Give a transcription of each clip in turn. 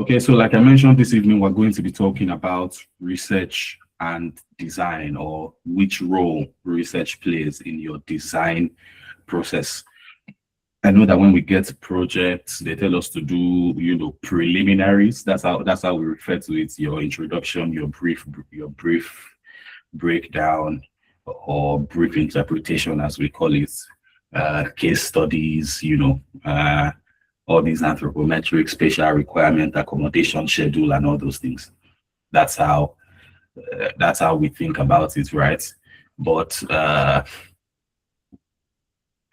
Okay, so like I mentioned this evening, we're going to be talking about research and design, or which role research plays in your design process. I know that when we get projects, they tell us to do, preliminaries. That's how we refer to it. Your introduction, your brief breakdown, or brief interpretation, as we call it, case studies, all these anthropometric, spatial requirement, accommodation schedule, and all those things. That's how we think about it, right? But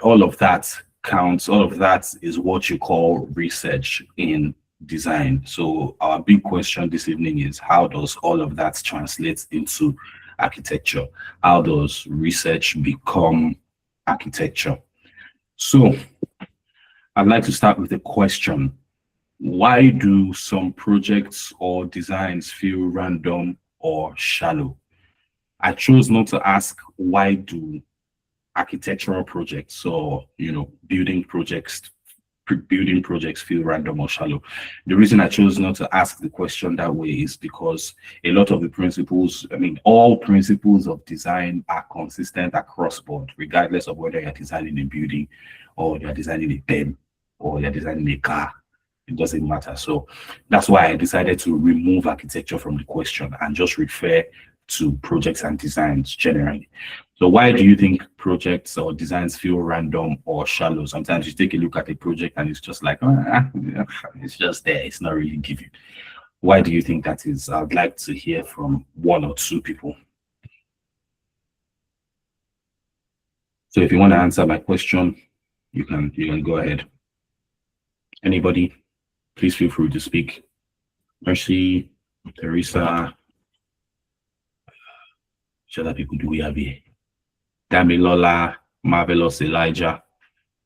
all of that counts. All of that is what you call research in design. So our big question this evening is, how does all of that translate into architecture? How does research become architecture? So I'd like to start with a question. Why do some projects or designs feel random or shallow? I chose not to ask why do architectural projects or building projects feel random or shallow. The reason I chose not to ask the question that way is because a lot of the principles, all principles of design are consistent across board, regardless of whether you're designing a building or you're designing a pen or you're designing a car. It doesn't matter. So that's why I decided to remove architecture from the question and just refer to projects and designs generally. So why do you think projects or designs feel random or shallow? Sometimes you take a look at a project and it's just like, it's just there. It's not really giving. Why do you think that is? I'd like to hear from one or two people. So if you want to answer my question, you can go ahead. Anybody, please feel free to speak. Mercy, Teresa, which other people do we have here? Damilola, Marvelous, Elijah.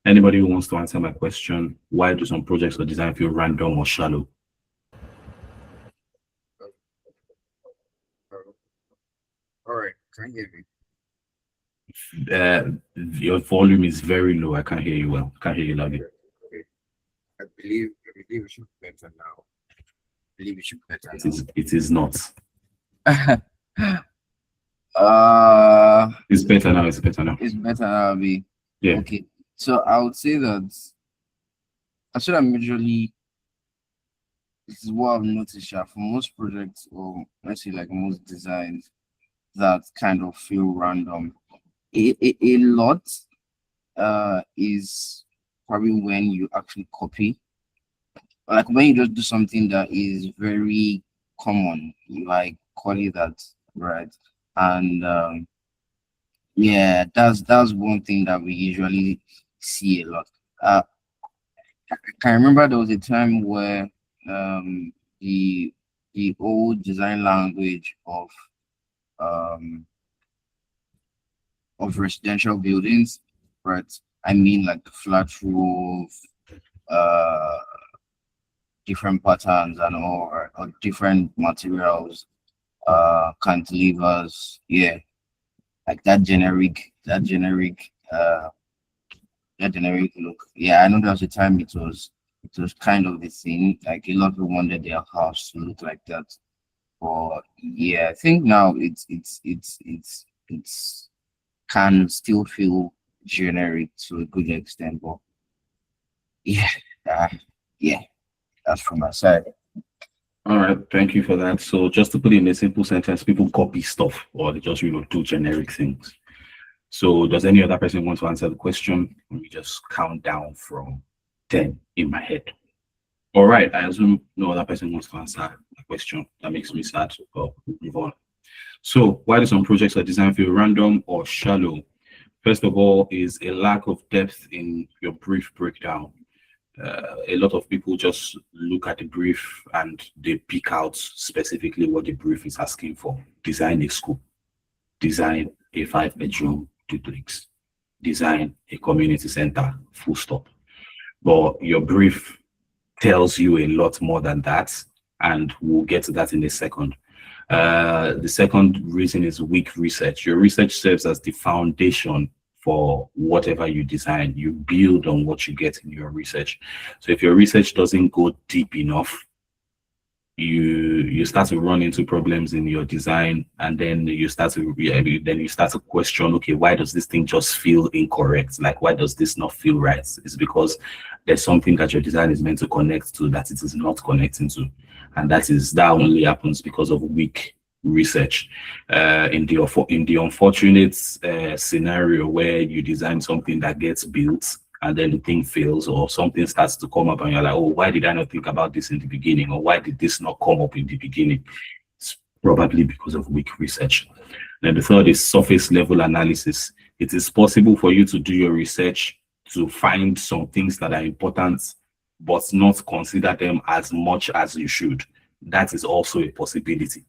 Anybody who wants to answer my question, why do some projects or design feel random or shallow? All right, can you hear me? Your volume is very low. I can't hear you well. Can't hear you loudly. Okay. I believe it should be better now. It is not. It's better now. It's better now. It's better now, Abi. Yeah. Okay. So I would say that I'm usually, this is what I've noticed for most projects, or let's say like most designs that kind of feel random. A lot is probably when you actually copy, like when you just do something that is very common, like call it that, right? And yeah, that's one thing that we usually see a lot. I can remember there was a time where the old design language of residential buildings, right? I mean, like the flat roof, different patterns and all, or different materials, cantilevers, yeah, like that generic look. Yeah, I know there was a time it was kind of the thing, like a lot of people wanted their house to look like that. But yeah, I think now it's can still feel generic to a good extent, but yeah, yeah, that's from my side. All right, thank you for that. So just to put it in a simple sentence, people copy stuff, or they just do generic things. So does any other person want to answer the question? Let me just count down from 10 in my head. All right, I assume no other person wants to answer the question. That makes me sad, but we'll move on. So why do some projects or design feel random or shallow? First of all, is a lack of depth in your brief breakdown. A lot of people just look at the brief and they pick out specifically what the brief is asking for. Design a school, design a 5-bedroom duplex, design a community center, full stop. But your brief tells you a lot more than that, and we'll get to that in a second. The second reason is weak research. Your research serves as the foundation for whatever you design. You build on what you get in your research. So if your research doesn't go deep enough, you start to run into problems in your design, and then you start to question, okay, why does this thing just feel incorrect? Like, why does this not feel right? It's because there's something that your design is meant to connect to that it is not connecting to, and that only happens because of weak research. In the unfortunate scenario where you design something that gets built and then the thing fails, or something starts to come up and you're like, oh, why did I not think about this in the beginning? Or why did this not come up in the beginning? It's probably because of weak research. Then the third is surface level analysis. It is possible for you to do your research to find some things that are important, but not consider them as much as you should. That is also a possibility.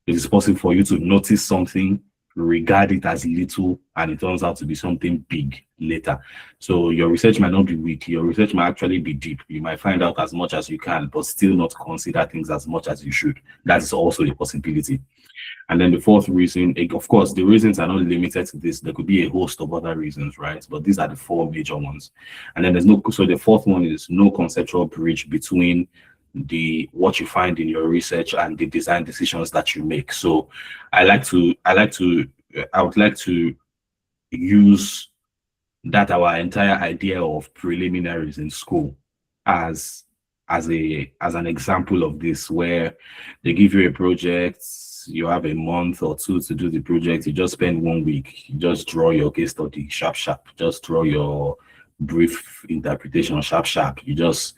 It is possible for you to notice something, regard it as little, and it turns out to be something big later. So your research might not be weak, your research might actually be deep. You might find out as much as you can, but still not consider things as much as you should. That is also a possibility. And then the fourth reason, of course, the reasons are not limited to this. There could be a host of other reasons, right? But these are the four major ones. And then so the fourth one is no conceptual bridge between what you find in your research and the design decisions that you make. So I would like to use that our entire idea of preliminaries in school as an example of this, where they give you a project, you have a month or two to do the project, you just spend 1 week, you just draw your case study sharp, just draw your brief interpretation sharp, you just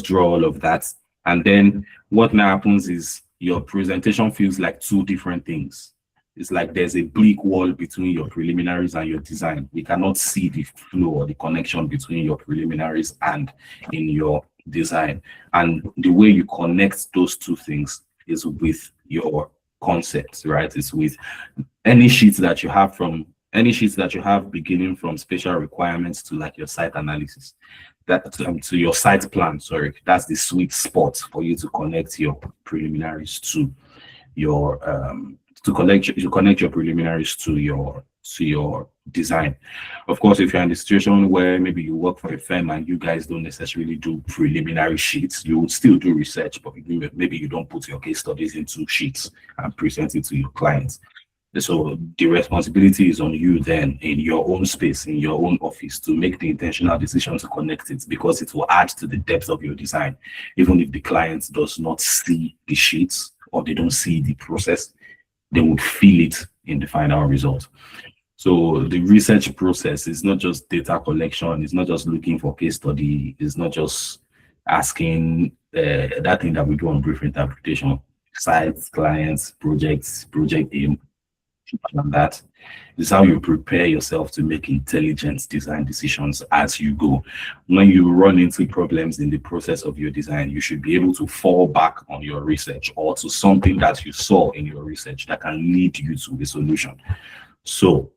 draw all of that. And then what now happens is your presentation feels like two different things. It's like there's a bleak wall between your preliminaries and your design. You cannot see the flow or the connection between your preliminaries and in your design. And the way you connect those two things is with your concepts, right? It's with any sheets that you have beginning from spatial requirements to like your site analysis, that to your site plan. Sorry, that's the sweet spot for you to connect your preliminaries to your connect your preliminaries to your design. Of course, if you're in a situation where maybe you work for a firm and you guys don't necessarily do preliminary sheets, you would still do research, but maybe you don't put your case studies into sheets and present it to your clients. So the responsibility is on you then, in your own space, in your own office, to make the intentional decision to connect it, because it will add to the depth of your design. Even if the client does not see the sheets or they don't see the process, they would feel it in the final result. So the research process is not just data collection, it's not just looking for case study, it's not just asking that thing that we do on brief interpretation, sites, clients, projects, project aim, and that is how you prepare yourself to make intelligent design decisions as you go. When you run into problems in the process of your design, you should be able to fall back on your research or to something that you saw in your research that can lead you to a solution. So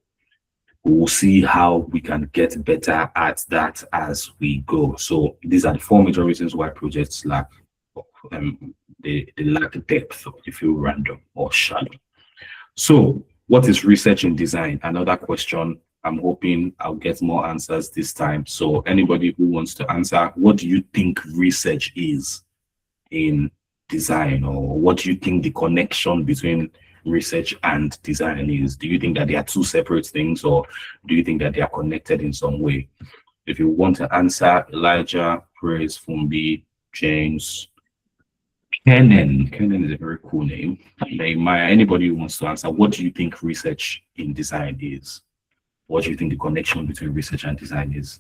we'll see how we can get better at that as we go. So these are the four major reasons why projects lack they lack depth, or they feel random or shallow. So what is research in design? Another question. I'm hoping I'll get more answers this time. So anybody who wants to answer, what do you think research is in design? Or what do you think the connection between research and design is? Do you think that they are two separate things, or do you think that they are connected in some way? If you want to answer, Elijah, Praise, Fumbi, James, Kenan is a very cool name. Nehemiah, anybody who wants to answer, what do you think research in design is? What do you think the connection between research and design is?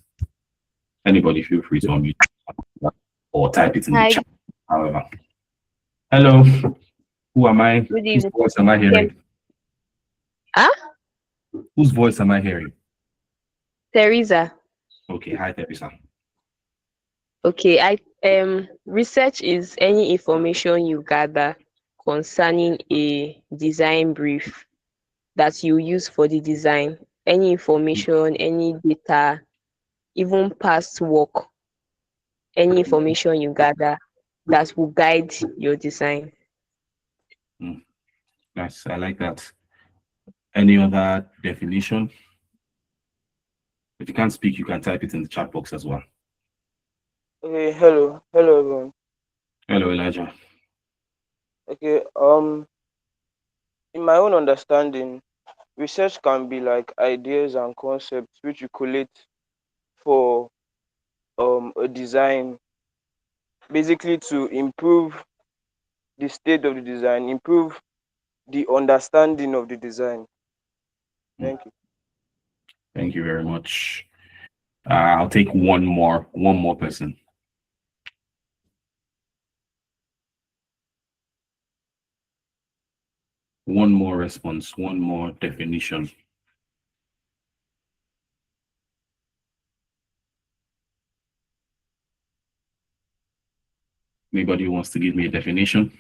Anybody, feel free to unmute or type it in the chat. However, hello, who am I? Good Whose evening. voice am I hearing? Whose voice am I hearing? Teresa. Okay, hi Teresa. Okay, research is any information you gather concerning a design brief that you use for the design. Any information, any data, even past work, any information you gather that will guide your design. Nice, I like that. Any other definition? If you can't speak, you can type it in the chat box as well. Okay, hello everyone. Hello, Elijah. Okay. In my own understanding, research can be like ideas and concepts which you collate for a design, basically to improve the state of the design, improve the understanding of the design. Mm, Thank you. thank you very much. I'll take one more person. One more response, one more definition. Anybody who wants to give me a definition?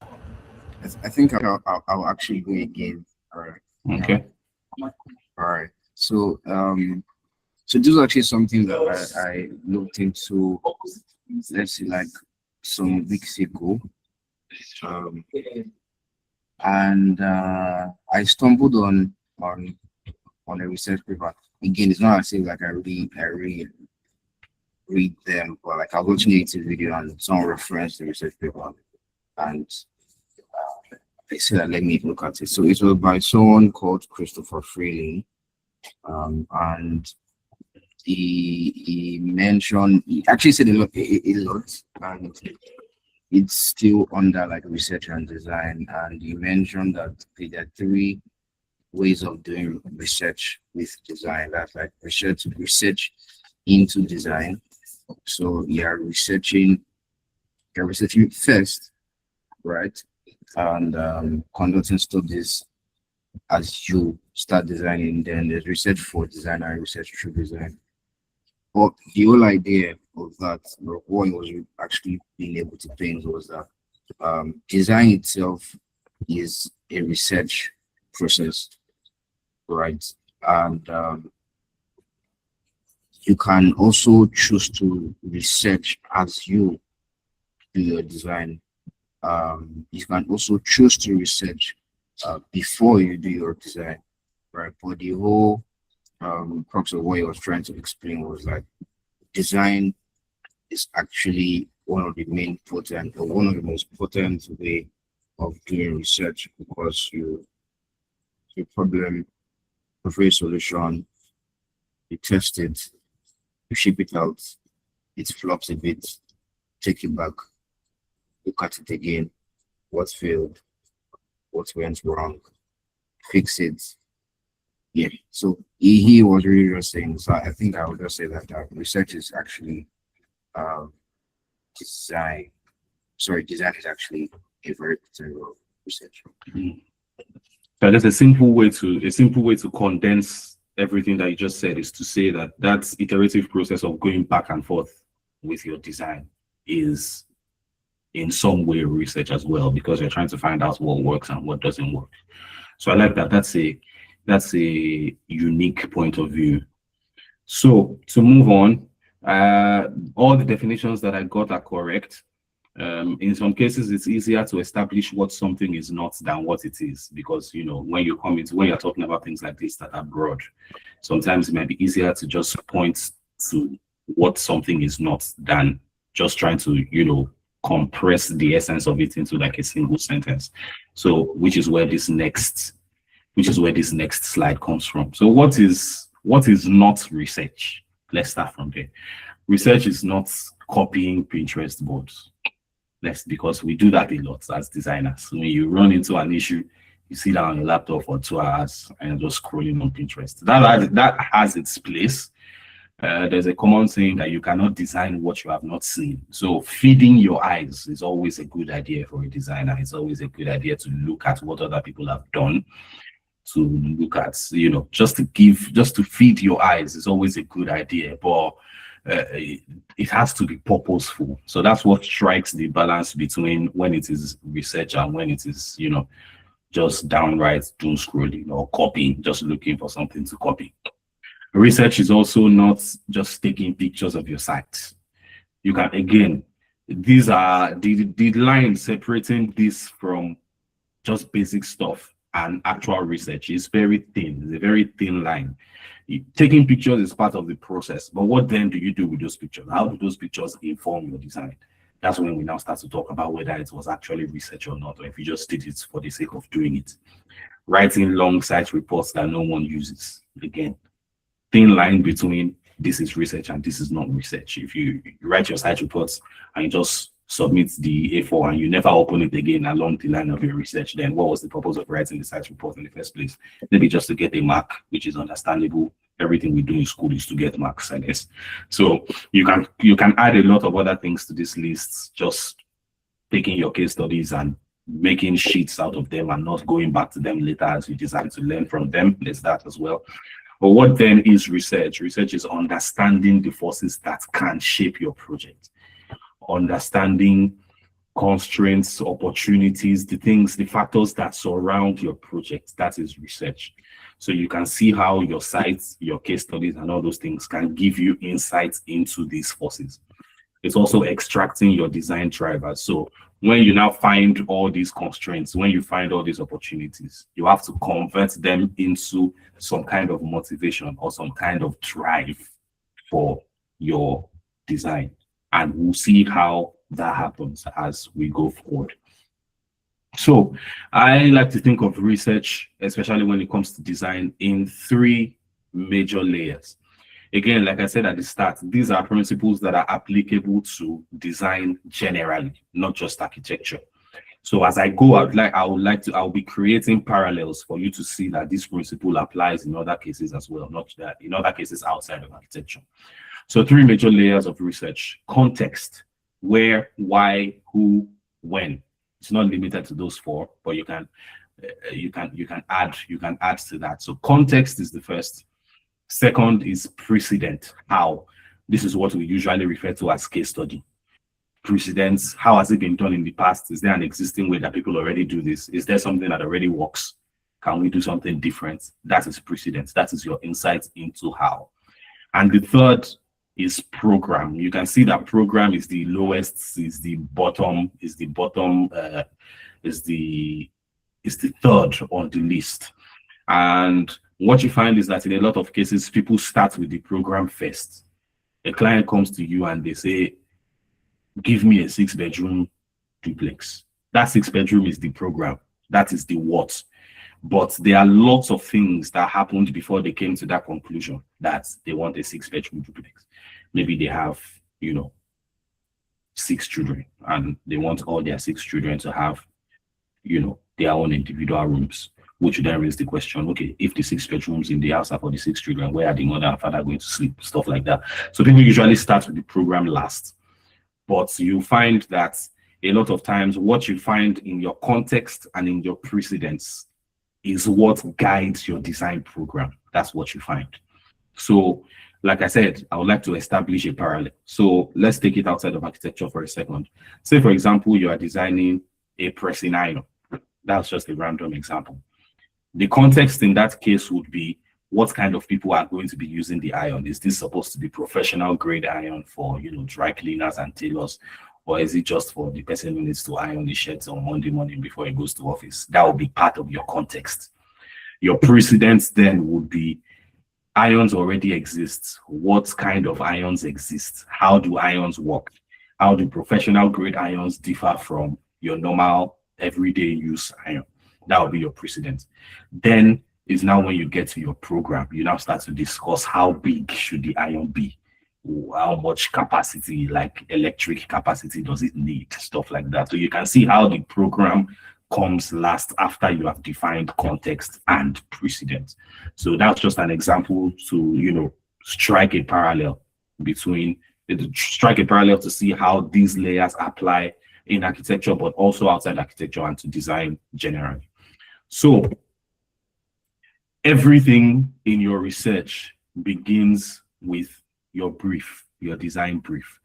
I think I'll actually go again. All right. Okay. All right. So this is actually something that I looked into, let's say, like some weeks ago. Um, and I stumbled on a research paper. Again, it's not as if like I really read them, but like I was watching a YouTube video and someone referenced the research paper, and they said that let me look at it. So it was by someone called Christopher Freeling, and he mentioned, he actually said a lot, and it's still under like research and design. And he mentioned that there are three ways of doing research with design. That's like research into design. So you're researching first, right? And conducting studies as you start designing. Then there's research for design and research through design. But the whole idea of that, or what he was actually being able to paint, was that design itself is a research process, right? And you can also choose to research as you do your design. You can also choose to research before you do your design, right? But the whole crux of what I was trying to explain was like design is actually one of the main potent or one of the most potent way of doing research, because you problem, prefer a solution, you test it, you ship it out, it flops a bit, take it back, look at it again, what failed, what went wrong, fix it. Yeah. So he was really just saying. So I think I would just say that research is actually um, design. Sorry, design is actually a very potent role of research. Mm. So that's a simple way to condense everything that you just said is to say that that iterative process of going back and forth with your design is in some way research as well, because you're trying to find out what works and what doesn't work. So I like that. That's a unique point of view. So to move on, all the definitions that I got are correct. In some cases, it's easier to establish what something is not than what it is, because when you're talking about things like this that are broad, sometimes it might be easier to just point to what something is not than just trying to compress the essence of it into like a single sentence. So which is where this next slide comes from. So what is not research? Let's start from there. Research is not copying Pinterest boards. Because we do that a lot as designers. When you run into an issue, you sit down on your laptop for 2 hours and just scrolling on Pinterest. That has its place. There's a common saying that you cannot design what you have not seen. So feeding your eyes is always a good idea for a designer. It's always a good idea to look at what other people have done, to look at, just to feed your eyes is always a good idea, but it has to be purposeful. So that's what strikes the balance between when it is research and when it is, just downright doom scrolling or copying, just looking for something to copy. Research is also not just taking pictures of your site. You can, again, these are the line separating this from just basic stuff and actual research is very thin. It's a very thin line. Taking pictures is part of the process, but what then do you do with those pictures? How do those pictures inform your design? That's when we now start to talk about whether it was actually research or not, or if you just did it for the sake of doing it. Writing long site reports that no one uses. Again, thin line between this is research and this is not research. If you write your site reports and you just submit the A4 and you never open it again along the line of your research, then what was the purpose of writing the site report in the first place? Maybe just to get a mark, which is understandable. Everything we do in school is to get marks, I guess. So you can add a lot of other things to this list, just taking your case studies and making sheets out of them and not going back to them later as you decide to learn from them. There's that as well. But what then is research? Research is understanding the forces that can shape your project, understanding constraints, opportunities, the factors that surround your project. That is research. So you can see how your sites, your case studies, and all those things can give you insights into these forces. It's also extracting your design drivers. So when you now find all these constraints, when you find all these opportunities, you have to convert them into some kind of motivation or some kind of drive for your design. And we'll see how that happens as we go forward. So I like to think of research, especially when it comes to design, in three major layers. Again, like I said at the start, these are principles that are applicable to design generally, not just architecture. So as I go, I'll be creating parallels for you to see that this principle applies in other cases as well, not that in other cases outside of architecture. So three major layers of research: context, where, why, who, when. It's not limited to those four, but you can add to that. So context is the first. Second is precedent. How? This is what we usually refer to as case study. Precedents. How has it been done in the past? Is there an existing way that people already do this? Is there something that already works? Can we do something different? That is precedent. That is your insight into how. And the third is program. You can see that program is the lowest, is the third on the list. And what you find is that in a lot of cases, people start with the program first. A client comes to you and they say, give me a 6-bedroom duplex. That 6-bedroom is the program. That is the what. But there are lots of things that happened before they came to that conclusion that they want a 6-bedroom duplex. Maybe they have, 6 children and they want all their 6 children to have, their own individual rooms, which then raise the question, okay, if the 6 bedrooms in the house are for the 6 children, where are the mother and father going to sleep? Stuff like that. So people usually start with the program last. But you find that a lot of times what you find in your context and in your precedents is what guides your design program. That's what you find. So, like I said, I would like to establish a parallel. So let's take it outside of architecture for a second. Say, for example, you are designing a pressing iron. That's just a random example. The context in that case would be what kind of people are going to be using the iron. Is this supposed to be professional grade iron for, dry cleaners and tailors? Or is it just for the person who needs to iron the shirts on Monday morning before he goes to office? That will be part of your context. Your precedents then would be irons already exist. What kind of irons exist? How do irons work? How do professional grade irons differ from your normal everyday use iron? That will be your precedent. Then is now when you get to your program, you now start to discuss how big should the iron be? How much capacity, like electric capacity, does it need? Stuff like that. So you can see how the program comes last after you have defined context and precedent. So that's just an example to, strike a parallel to see how these layers apply in architecture, but also outside architecture and to design generally. So everything in your research begins with your brief, your design brief.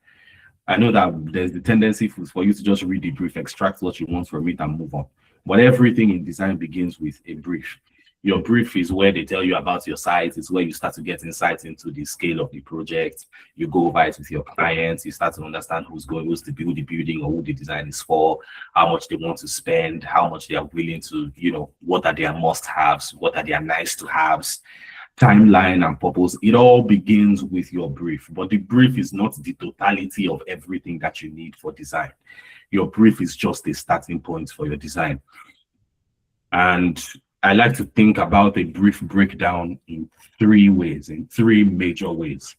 I know that there's the tendency for you to just read the brief, extract what you want from it and move on. But everything in design begins with a brief. Your brief is where they tell you about your site. It's where you start to get insights into the scale of the project. You go over it with your clients. You start to understand who's to build the building or who the design is for, how much they want to spend, how much they are willing to, what are their must-haves, what are their nice-to-haves. timeline and purpose. It all begins with your brief, but the brief is not the totality of everything that you need for design. Your brief is just a starting point for your design. And I like to think about a brief breakdown in three ways, in three major ways.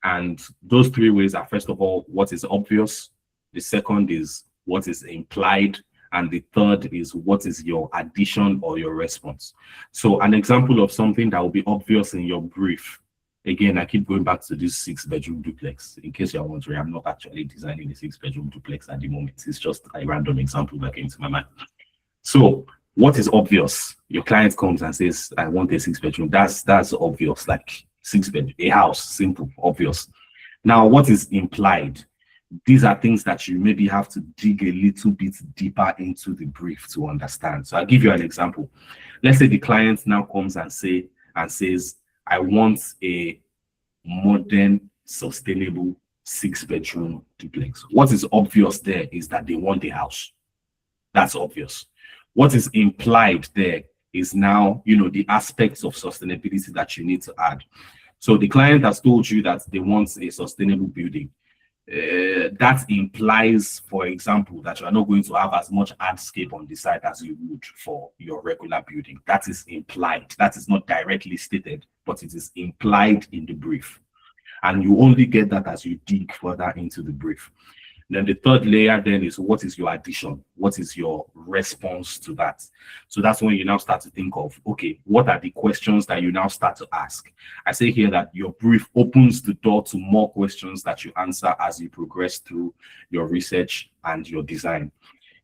And those three ways are, first of all, what is obvious. The second is what is implied. And the third is what is your addition or your response. So an example of something that will be obvious in your brief. Again, I keep going back to this 6-bedroom duplex. In case you're wondering, I'm not actually designing a 6-bedroom duplex at the moment. It's just a random example that came to my mind. So what is obvious? Your client comes and says, I want a 6-bedroom. That's obvious, like 6-bedroom, a house, simple, obvious. Now, what is implied? These are things that you maybe have to dig a little bit deeper into the brief to understand. So I'll give you an example. Let's say the client now comes and says, I want a modern, sustainable 6-bedroom duplex. What is obvious there is that they want a house. That's obvious. What is implied there is now, the aspects of sustainability that you need to add. So the client has told you that they want a sustainable building. That implies, for example, that you are not going to have as much hardscape on the site as you would for your regular building. That is implied. That is not directly stated, but it is implied in the brief. And you only get that as you dig further into the brief. Then the third layer then is what is your addition? What is your response to that? So that's when you now start to think of, okay, what are the questions that you now start to ask? I say here that your brief opens the door to more questions that you answer as you progress through your research and your design.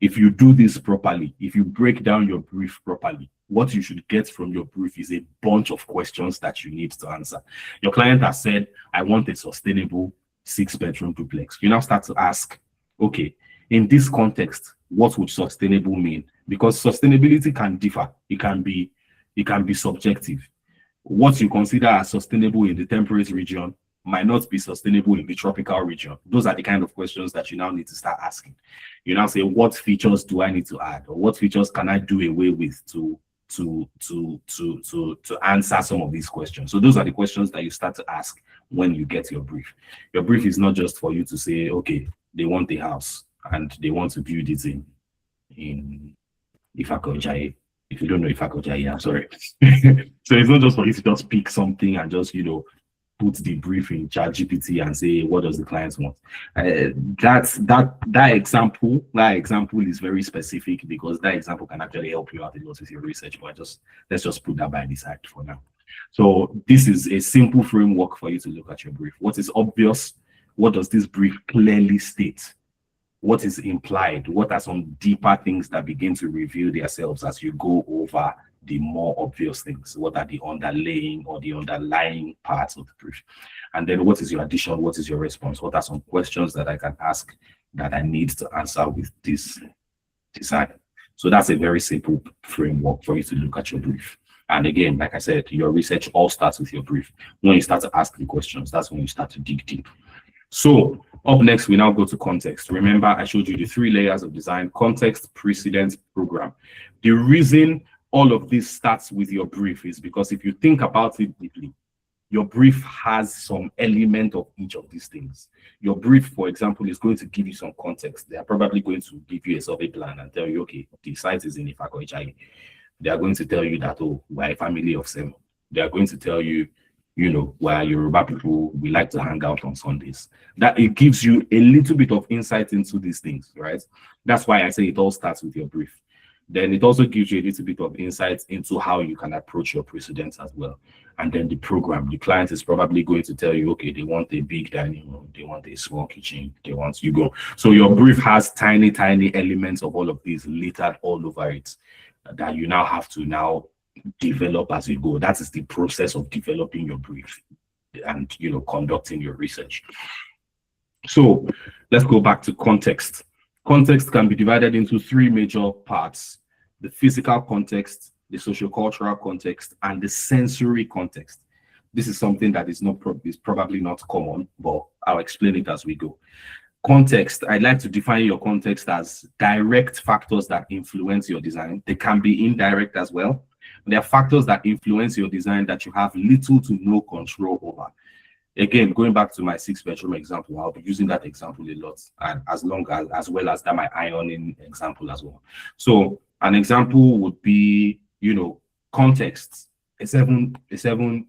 If you do this properly, if you break down your brief properly, what you should get from your brief is a bunch of questions that you need to answer. Your client has said, I want a sustainable 6-bedroom duplex. You now start to ask, okay, in this context, what would sustainable mean? Because sustainability can differ. It can be subjective. What you consider as sustainable in the temperate region might not be sustainable in the tropical region. Those are the kind of questions that you now need to start asking. You now say, what features do I need to add, or what features can I do away with to answer some of these questions? So those are the questions that you start to ask when you get your brief. Your brief is not just for you to say, okay, they want a house and they want to build it in Ifako-Ijaiye. If you don't know Ifako-Ijaiye, I'm sorry. So it's not just for you to just pick something and just, put the brief in ChatGPT and say, what does the client want? That example is very specific, because that example can actually help you out a lot with your research, but let's just put that by the side for now. So this is a simple framework for you to look at your brief. What is obvious? What does this brief clearly state? What is implied? What are some deeper things that begin to reveal themselves as you go over the more obvious things? What are the underlying or the underlying parts of the brief? And then what is your addition? What is your response? What are some questions that I can ask that I need to answer with this design? So that's a very simple framework for you to look at your brief. And again, like I said, your research all starts with your brief. When you start to ask the questions, that's when you start to dig deep. So up next, we now go to context. Remember, I showed you the 3 layers of design: context, precedent, program. The reason all of this starts with your brief is because if you think about it deeply, your brief has some element of each of these things. Your brief, for example, is going to give you some context. They are probably going to give you a survey plan and tell you, okay, the site is in Ifako-Ijaiye. They are going to tell you that, oh, we're a family of 7. They are going to tell you, we're Yoruba people, we like to hang out on Sundays. That it gives you a little bit of insight into these things, right? That's why I say it all starts with your brief. Then it also gives you a little bit of insight into how you can approach your precedents as well. And then the program, the client is probably going to tell you, okay, they want a big dining room, they want a small kitchen, they want you go. So your brief has tiny elements of all of these littered all over it that you now have to now develop as you go. That is the process of developing your brief and conducting your research. So let's go back to context. Context can be divided into 3 major parts: the physical context, the sociocultural context, and the sensory context. This is something that is probably not common, but I'll explain it as we go. Context, I'd like to define your context as direct factors that influence your design. They can be indirect as well. There are factors that influence your design that you have little to no control over. Again, going back to my 6-bedroom example, I'll be using that example a lot, and as well as that my ironing example as well. So an example would be, context. A seven-person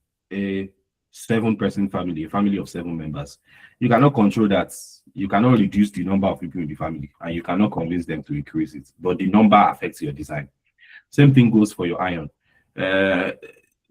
family, a family of 7 members. You cannot control that. You cannot reduce the number of people in the family, and you cannot convince them to increase it. But the number affects your design. Same thing goes for your iron.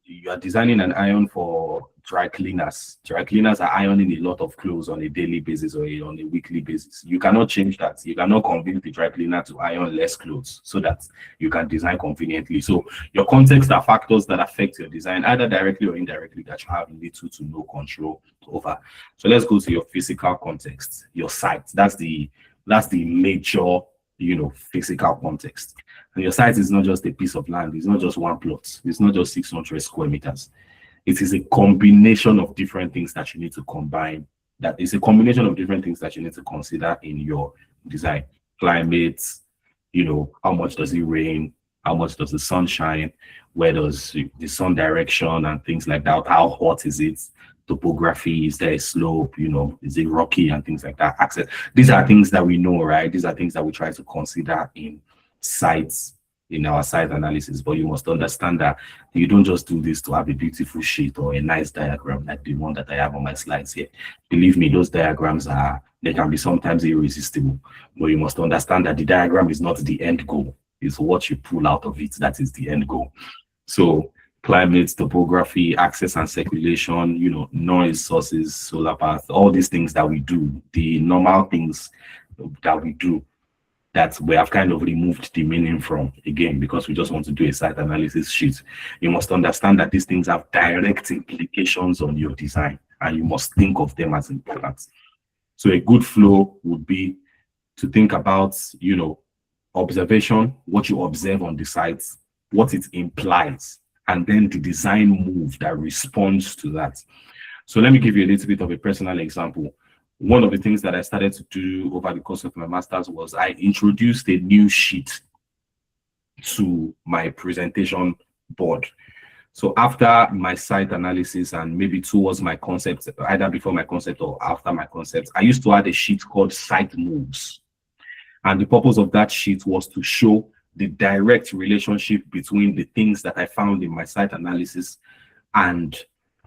You are designing an iron for dry cleaners. Dry cleaners are ironing a lot of clothes on a daily basis or on a weekly basis. You cannot change that. You cannot convince the dry cleaner to iron less clothes so that you can design conveniently. So your context are factors that affect your design, either directly or indirectly, that you have little to no control over. So let's go to your physical context, your site. That's the major, physical context. And your site is not just a piece of land. It's not just one plot. It's not just 600 square meters. It is a combination of different things that you need to combine. That is a combination of different things that you need to consider in your design. Climate, how much does it rain? How much does the sun shine? Where does the sun direction and things like that? How hot is it? Topography, is there a slope? Is it rocky and things like that? Access. These are things that we know, right? These are things that we try to consider in sites, in our site analysis. But you must understand that you don't just do this to have a beautiful sheet or a nice diagram like the one that I have on my slides here. Believe me, those diagrams they can be sometimes irresistible. But you must understand that the diagram is not the end goal. It's what you pull out of it that is the end goal. So climate, topography, access and circulation, noise sources, solar path, all these things that we do, the normal things that we do, that we have kind of removed the meaning from, again, because we just want to do a site analysis sheet. You must understand that these things have direct implications on your design, and you must think of them as important. So a good flow would be to think about, observation, what you observe on the site, what it implies, and then the design move that responds to that. So let me give you a little bit of a personal example. One of the things that I started to do over the course of my master's was I introduced a new sheet to my presentation board. So after my site analysis and maybe towards my concept, either before my concept or after my concept, I used to add a sheet called Site Moves. And the purpose of that sheet was to show the direct relationship between the things that I found in my site analysis and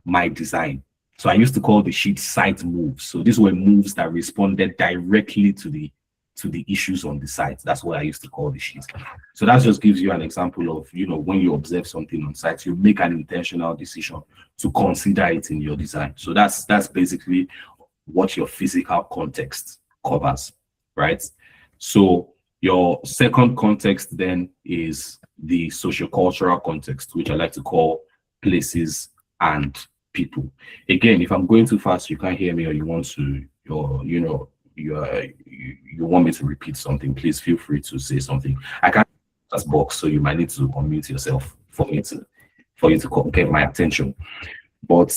my design. So I used to call the sheet Site Moves. So these were moves that responded directly to the issues on the site. That's what I used to call the sheet. So that just gives you an example of, when you observe something on site, you make an intentional decision to consider it in your design. So that's basically what your physical context covers, right? So your second context then is the sociocultural context, which I like to call places and people. Again, if I'm going too fast, you can't hear me, or you want to, you want me to repeat something, please feel free to say something. I can't as box, so you might need to unmute yourself for you to get my attention. But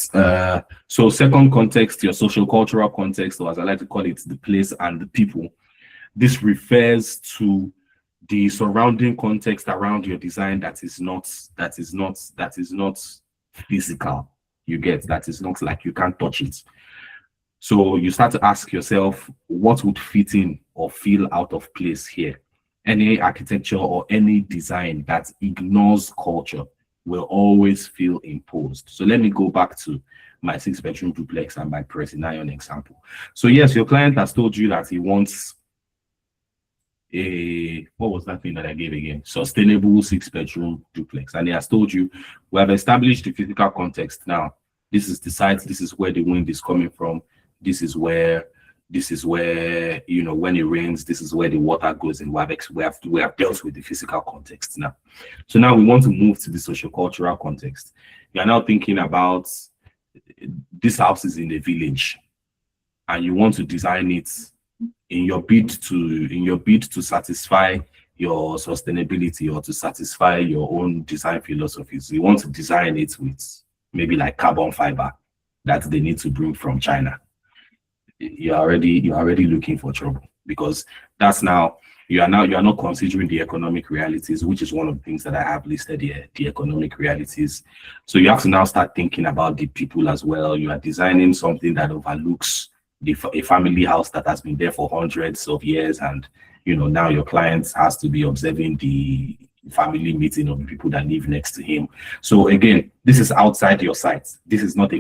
so second context, your social cultural context, or as I like to call it, the place and the people. This refers to the surrounding context around your design that is not physical. You get that is not like you can't touch it. So you start to ask yourself, what would fit in or feel out of place here? Any architecture or any design that ignores culture will always feel imposed. So let me go back to my 6-bedroom duplex and my pressing iron example. So yes, your client has told you that he wants what was that thing that I gave again? Sustainable 6-bedroom duplex. And he has told you, we have established the physical context. Now, this is the site, this is where the wind is coming from. This is where, when it rains, this is where the water goes in. We have dealt with the physical context now. So now we want to move to the sociocultural context. You are now thinking about this house is in a village, and you want to design it in your bid to satisfy your sustainability or to satisfy your own design philosophies. You want to design it with maybe like carbon fiber that they need to bring from China. You're already looking for trouble, because that's now you are not considering the economic realities, which is one of the things that I have listed here, the economic realities. So you have to now start thinking about the people as well. You are designing something that overlooks a family house that has been there for hundreds of years, and now your client has to be observing the family meeting of the people that live next to him. So again, this is outside your site. This is not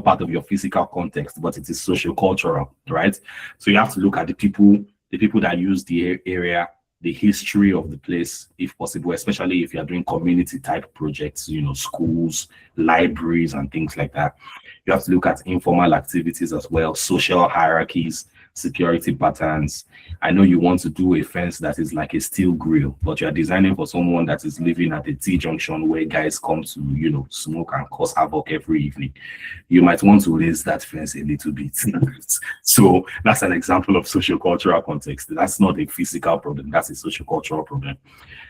part of your physical context, but it is social cultural, right? So you have to look at the people that use the area, the history of the place, if possible, especially if you're doing community type projects, schools, libraries, and things like that. You have to look at informal activities as well, social hierarchies, security patterns. I know you want to do a fence that is like a steel grill, but you're designing for someone that is living at a T-junction where guys come to, smoke and cause havoc every evening. You might want to raise that fence a little bit. So that's an example of social cultural context. That's not a physical problem. That's a social cultural problem.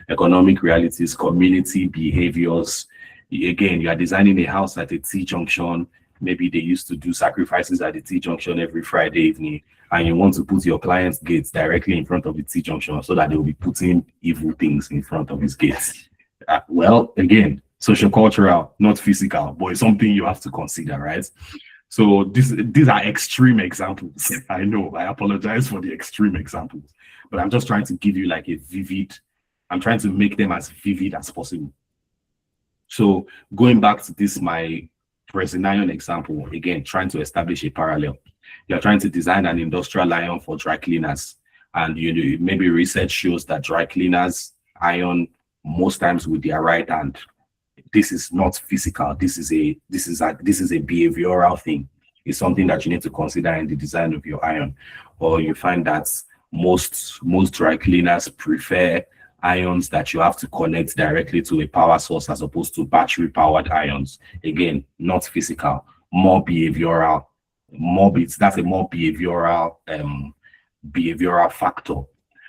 Economic realities, community behaviors. Again, you are designing a house at a T-junction. Maybe they used to do sacrifices at the T-junction every Friday evening, and you want to put your client's gates directly in front of the T-junction so that they will be putting evil things in front of his gates. Well, again, social cultural, not physical, but it's something you have to consider, right? So these are extreme examples. I know, I apologize for the extreme examples, but I'm just trying to give you I'm trying to make them as vivid as possible. So going back to this, my Pressing iron example, again, trying to establish a parallel. You're trying to design an industrial iron for dry cleaners, and maybe research shows that dry cleaners iron most times with their right hand. This is not physical. This is a behavioral thing. It's something that you need to consider in the design of your iron. Or you find that most dry cleaners prefer irons that you have to connect directly to a power source as opposed to battery powered irons. Again, not physical, more behavioral. That's a more behavioral factor.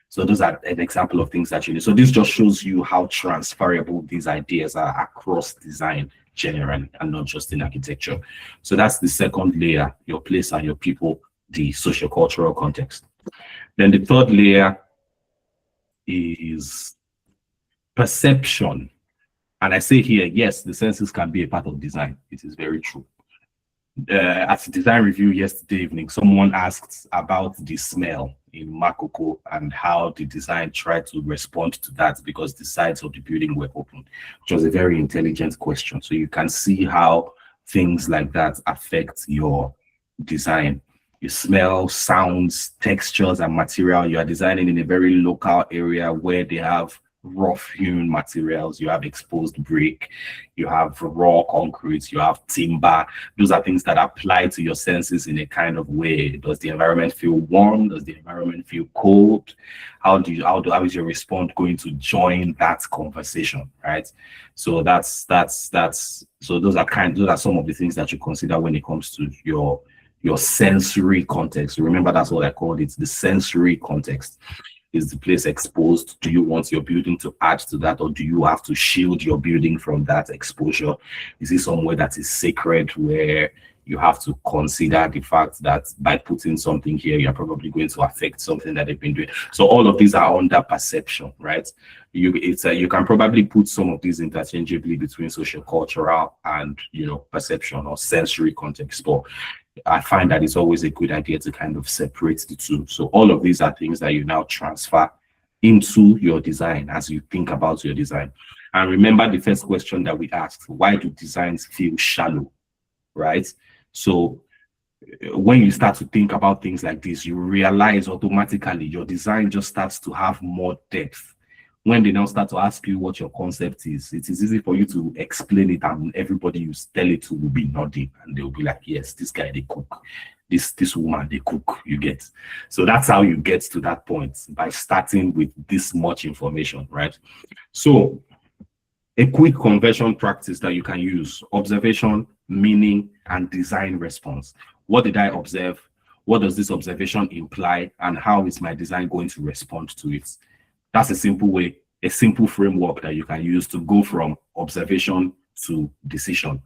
So those are an example of things that you need. So this just shows you how transferable these ideas are across design generally, and not just in architecture. So that's the second layer, your place and your people, the socio-cultural context. Then the third layer is perception. And I say here, yes, the senses can be a part of design. It is very true. At the design review yesterday evening, someone asked about the smell in Makoko and how the design tried to respond to that because the sides of the building were open, which was a very intelligent question. So you can see how things like that affect your design. You smell, sounds, textures, and material. You are designing in a very local area where they have rough-hewn materials. You have exposed brick, you have raw concrete, you have timber. Those are things that apply to your senses in a kind of way. Does the environment feel warm? Does the environment feel cold? How is your response going to join that conversation, right? So those are some of the things that you consider when it comes to your sensory context. Remember, that's what I called it, the sensory context. Is the place exposed? Do you want your building to add to that, or do you have to shield your building from that exposure? Is it somewhere that is sacred where you have to consider the fact that by putting something here, you're probably going to affect something that they've been doing? So all of these are under perception, right? You can probably put some of these interchangeably between social cultural and perception or sensory context, but I find that it's always a good idea to kind of separate the two. So all of these are things that you now transfer into your design as you think about your design. And remember the first question that we asked: why do designs feel shallow, right? So when you start to think about things like this, you realize automatically your design just starts to have more depth. When they now start to ask you what your concept is, it is easy for you to explain it, and everybody you tell it to will be nodding, and they'll be like, yes, this guy, they cook. This woman, they cook, you get. So that's how you get to that point, by starting with this much information, right? So a quick conversion practice that you can use: observation, meaning, and design response. What did I observe? What does this observation imply? And how is my design going to respond to it? That's a simple way, a simple framework that you can use to go from observation to decision.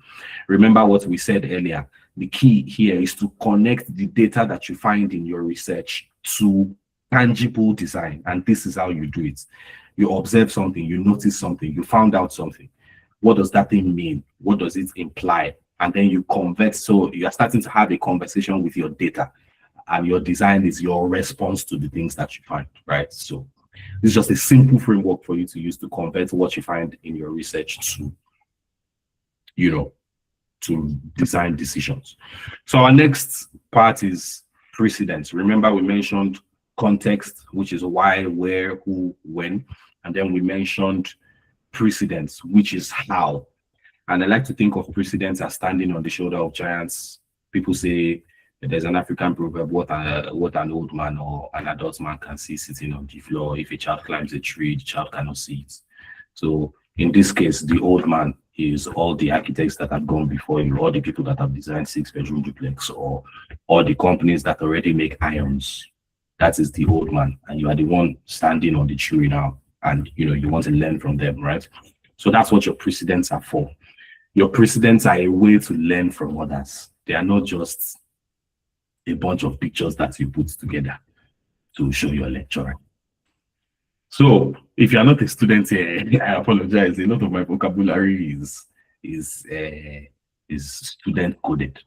Remember what we said earlier. The key here is to connect the data that you find in your research to tangible design, and this is how you do it. You observe something, you notice something, you found out something. What does that thing mean? What does it imply? And then you convert. So you are starting to have a conversation with your data, and your design is your response to the things that you find, right? So it's just a simple framework for you to use to convert what you find in your research to, to design decisions. So our next part is precedence. Remember, we mentioned context, which is why, where, who, when, and then we mentioned precedence, which is how. And I like to think of precedence as standing on the shoulder of giants. People say there's an African proverb, what an old man or an adult man can see sitting on the floor. If a child climbs a tree, the child cannot see it. So in this case, the old man is all the architects that have gone before you, all the people that have designed 6-bedroom duplex, or all the companies that already make irons. That is the old man, and you are the one standing on the tree now, and you want to learn from them, right? So that's what your precedents are for. Your precedents are a way to learn from others. They are not just a bunch of pictures that you put together to show your lecturer. So if you are not a student here, I apologize. A lot of my vocabulary is student coded.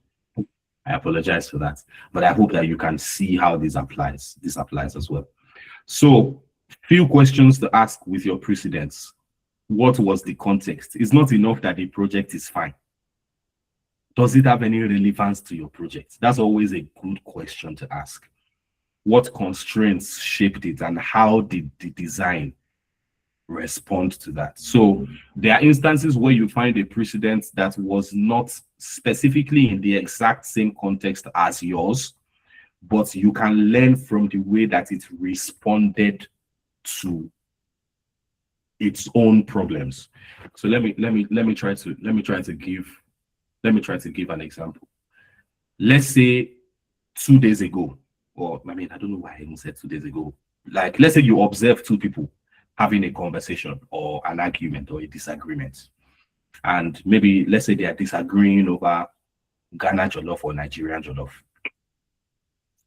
I apologize for that, but I hope that you can see how this applies. This applies as well. So, few questions to ask with your precedents. What was the context? It's not enough that the project is fine. Does it have any relevance to your project? That's always a good question to ask. What constraints shaped it, and how did the design respond to that? So there are instances where you find a precedent that was not specifically in the exact same context as yours, but you can learn from the way that it responded to its own problems. So let me try to give an example. Let's say 2 days ago, or I don't know why I even said 2 days ago. Like, let's say you observe two people having a conversation or an argument or a disagreement. And maybe let's say they are disagreeing over Ghana jollof or Nigerian jollof.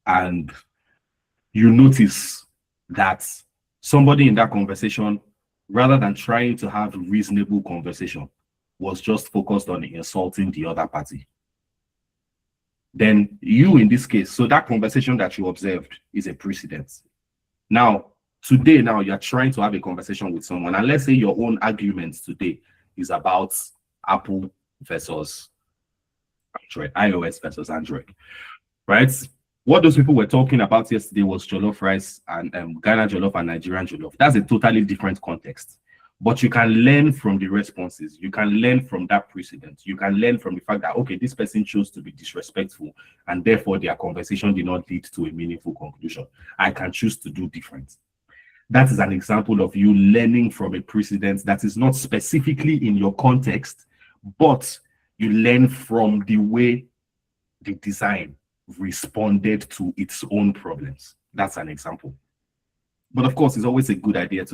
And you notice that somebody in that conversation, rather than trying to have reasonable conversation, was just focused on insulting the other party. Then you, in this case, so that conversation that you observed is a precedent. Now, today, you're trying to have a conversation with someone, and let's say your own argument today is about Apple versus Android, iOS versus Android, right? What those people were talking about yesterday was jollof rice and Ghana jollof and Nigerian jollof. That's a totally different context. But you can learn from the responses. You can learn from that precedent. You can learn from the fact that, okay, this person chose to be disrespectful, and therefore their conversation did not lead to a meaningful conclusion. I can choose to do different. That is an example of you learning from a precedent that is not specifically in your context, but you learn from the way the design responded to its own problems. That's an example. But of course, it's always a good idea for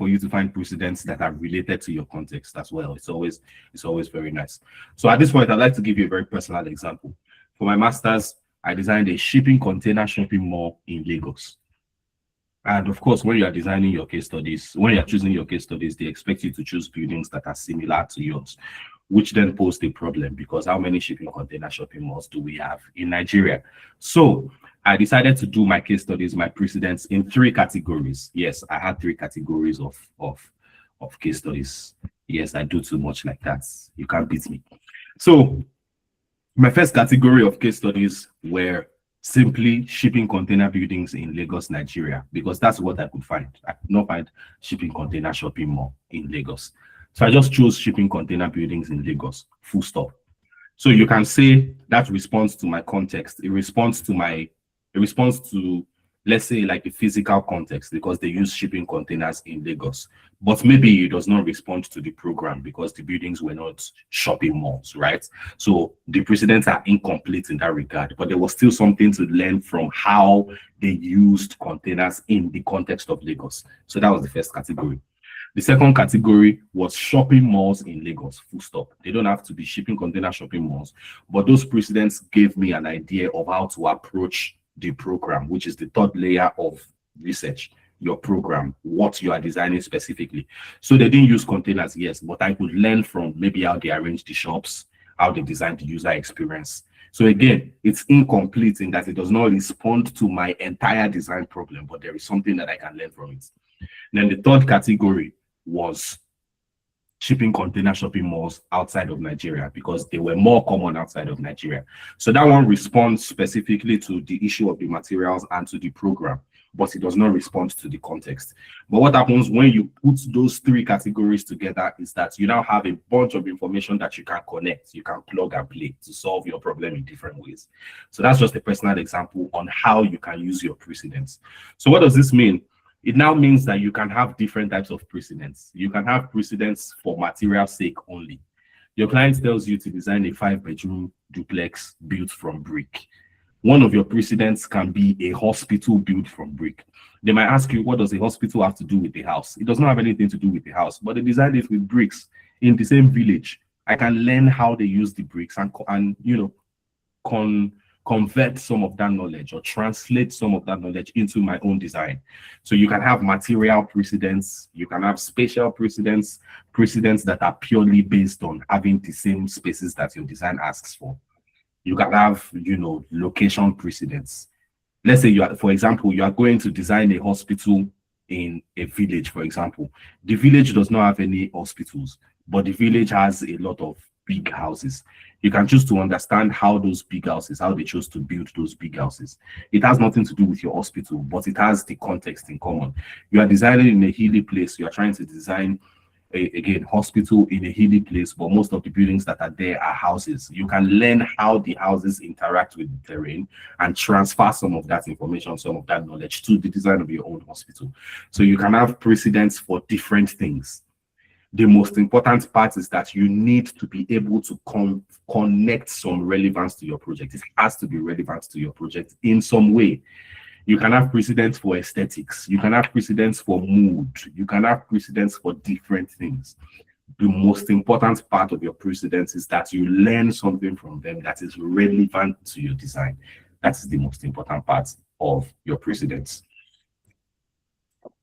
you to find precedents that are related to your context as well. It's always very nice. So at this point, I'd like to give you a very personal example. For my master's, I designed a shipping container shopping mall in Lagos. And of course, when you are designing your case studies, when you're choosing your case studies, they expect you to choose buildings that are similar to yours, which then posed a problem, because how many shipping container shopping malls do we have in Nigeria? So I decided to do my case studies, my precedents, in 3 categories. Yes, I had 3 categories of case studies. Yes, I do too much like that. You can't beat me. So my first category of case studies were simply shipping container buildings in Lagos, Nigeria, because that's what I could find. I could not find shipping container shopping mall in Lagos. So I just chose shipping container buildings in Lagos, full stop. So you can say that responds to my context. It responds to, let's say, like the physical context, because they use shipping containers in Lagos. But maybe it does not respond to the program because the buildings were not shopping malls, right? So the precedents are incomplete in that regard, but there was still something to learn from how they used containers in the context of Lagos. So that was the first category. The second category was shopping malls in Lagos, full stop. They don't have to be shipping container shopping malls, but those precedents gave me an idea of how to approach the program, which is the third layer of research, your program, what you are designing specifically. So they didn't use containers, yes, but I could learn from maybe how they arrange the shops, how they design the user experience. So again, it's incomplete in that it does not respond to my entire design problem, but there is something that I can learn from it. Then the third category was shipping container shopping malls outside of Nigeria because they were more common outside of Nigeria. So that one responds specifically to the issue of the materials and to the program, but it does not respond to the context. But what happens when you put those three categories together is that you now have a bunch of information that you can connect, you can plug and play to solve your problem in different ways. So that's just a personal example on how you can use your precedents. So what does this mean? It now means that you can have different types of precedents. You can have precedents for material sake only. Your client tells you to design a 5-bedroom duplex built from brick. One of your precedents can be a hospital built from brick. They might ask you, what does a hospital have to do with the house? It does not have anything to do with the house, but they designed it with bricks in the same village. I can learn how they use the bricks and convert some of that knowledge or translate some of that knowledge into my own design. So you can have material precedents, you can have spatial precedents that are purely based on having the same spaces that your design asks for. You can have, location precedents. Let's say for example, you are going to design a hospital in a village, for example. The village does not have any hospitals, but the village has a lot of big houses. You can choose to understand how those big houses, how they chose to build those big houses. It has nothing to do with your hospital, but it has the context in common. You are designing in a hilly place. You are trying to design again, hospital in a hilly place, but most of the buildings that are there are houses. You can learn how the houses interact with the terrain and transfer some of that information, some of that knowledge to the design of your own hospital. So you can have precedents for different things. The most important part is that you need to be able to connect some relevance to your project. It has to be relevant to your project in some way. You can have precedents for aesthetics. You can have precedents for mood. You can have precedents for different things. The most important part of your precedents is that you learn something from them that is relevant to your design. That is the most important part of your precedents.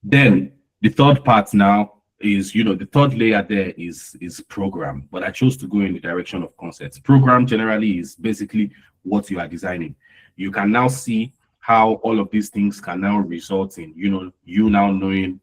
Then the third part now is, the third layer there is program, but I chose to go in the direction of concepts. Program generally is basically what you are designing. You can now see how all of these things can now result in, you now knowing,